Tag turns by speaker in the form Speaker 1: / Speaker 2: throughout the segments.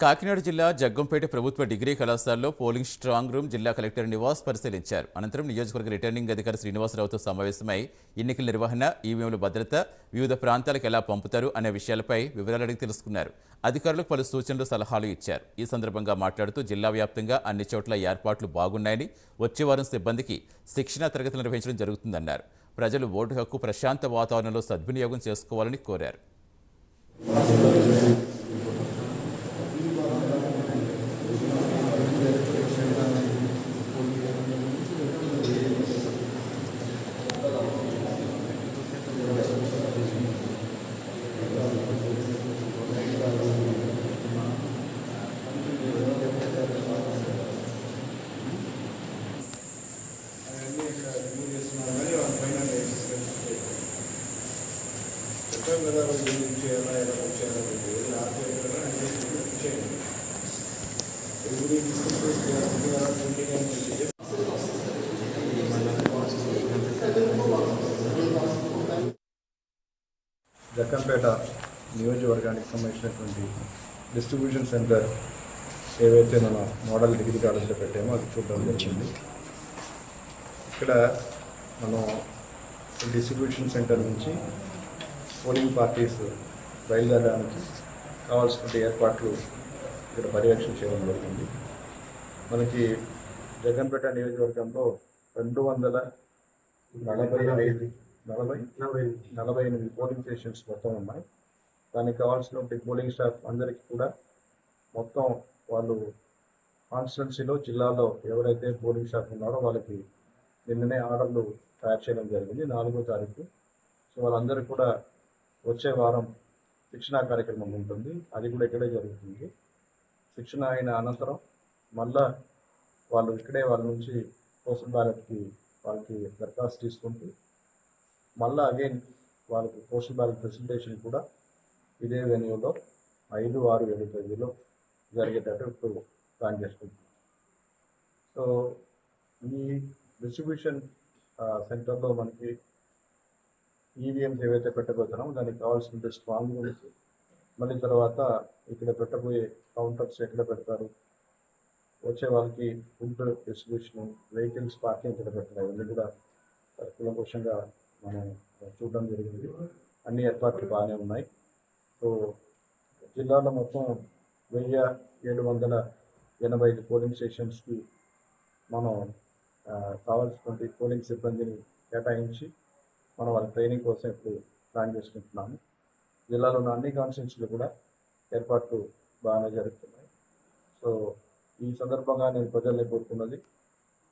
Speaker 1: కాకినాడ జిల్లా జగ్గంపేట ప్రభుత్వ డిగ్రీ కళాశాలలో పోలింగ్ స్ట్రాంగ్ రూమ్ జిల్లా కలెక్టర్ నివాస్ పరిశీలించారు. అనంతరం నియోజకవర్గ రిటర్నింగ్ అధికారి శ్రీనివాసరావుతో సమావేశమై ఎన్నికల నిర్వహణ, ఈవీఎంల భద్రత, వివిధ ప్రాంతాలకు ఎలా పంపుతారు అనే విషయాలపై వివరాలు అడిగి తెలుసుకున్నారు. అధికారులకు పలు సూచనలు, సలహాలు ఇచ్చారు. ఈ సందర్భంగా మాట్లాడుతూ జిల్లా వ్యాప్తంగా అన్ని చోట్ల ఏర్పాట్లు బాగున్నాయని, వచ్చే వారం సిబ్బందికి శిక్షణా తరగతులు నిర్వహించడం జరుగుతుందన్నారు. ప్రజలు ఓటు హక్కు ప్రశాంత వాతావరణంలో సద్వినియోగం చేసుకోవాలని కోరారు.
Speaker 2: జగ్గంపేట నియోజకవర్గానికి సంబంధించినటువంటి డిస్ట్రిబ్యూషన్ సెంటర్ ఏవైతే మన మోడల్ డిగ్రీ కాలేజ్లో పెట్టామో అది చూడడం జరిగింది. ఇక్కడ మనం డిస్ట్రిబ్యూషన్ సెంటర్ నుంచి పోలింగ్ పార్టీస్ బయలుదేరడానికి కావాల్సిన ఏర్పాట్లు ఇక్కడ పర్యవేక్షణ చేయడం జరిగింది. మనకి జగ్గంపేట నియోజకవర్గంలో 248 పోలింగ్ స్టేషన్స్ మొత్తం ఉన్నాయి. దానికి కావాల్సిన పోలింగ్ స్టాఫ్ అందరికీ కూడా మొత్తం వాళ్ళు కాన్స్టిట్యున్సీలో జిల్లాలో ఎవరైతే పోలింగ్ స్టాఫ్ ఉన్నారో వాళ్ళకి నిన్ననే ఆర్డర్లు తయారు చేయడం జరిగింది 4వ తారీఖు. సో వాళ్ళందరూ కూడా వచ్చే వారం శిక్షణా కార్యక్రమం ఉంటుంది. అది కూడా ఇక్కడే జరుగుతుంది. శిక్షణ అయిన అనంతరం మళ్ళా వాళ్ళు ఇక్కడే వాళ్ళ నుంచి పోస్టల్ బ్యాలెట్కి వాళ్ళకి దరఖాస్తు తీసుకుంటూ మళ్ళీ అగైన్ వాళ్ళకి పోస్టల్ బ్యాలెట్ ప్రెజెంటేషన్ కూడా ఇదే వెన్యూలో 5, 6, 7 తేదీలో జరిగేటట్టు ఇప్పుడు ప్లాన్ చేసుకుంటున్నాం. సో ఈ డిస్ట్రిబ్యూషన్ సెంటర్లో మనకి ఈవీఎంస్ ఏవైతే పెట్టబోతున్నామో దానికి కావాల్సిన స్ట్రాంగ్ రూమ్స్, మళ్ళీ తర్వాత ఇక్కడ పెట్టబోయే కౌంటర్స్ ఎక్కడ పెడతారు, వచ్చే వాళ్ళకి ఫుడ్ డిస్ట్రిబ్యూషన్, వెహికల్స్ పార్కింగ్ ఇక్కడ పెట్టారు, ఇవన్నీ కూడా కూలంకషంగా మనం చూడడం జరిగింది. అన్ని ఏర్పాట్లు బాగానే ఉన్నాయి. సో జిల్లాలో మొత్తం 1785 పోలింగ్ స్టేషన్స్కి మనం కావాల్సినటువంటి పోలింగ్ సిబ్బందిని కేటాయించి మనం వాళ్ళ ట్రైనింగ్ కోసం ఇప్పుడు ప్లాన్ చేసుకుంటున్నాము. జిల్లాలో ఉన్న అన్ని కాన్స్టిట్యున్సీలు కూడా ఏర్పాట్లు బాగానే జరుగుతున్నాయి. సో ఈ సందర్భంగా నేను ప్రజల్ని కోరుకున్నది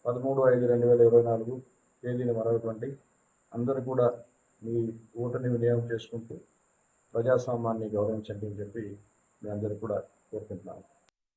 Speaker 2: 13/5/2024 తేదీని మరొకటి అందరూ కూడా మీ ఓటుని వినియోగం చేసుకుంటూ ప్రజాస్వామ్యాన్ని గౌరవించండి అని చెప్పి మీ అందరూ కూడా కోరుకుంటున్నాను.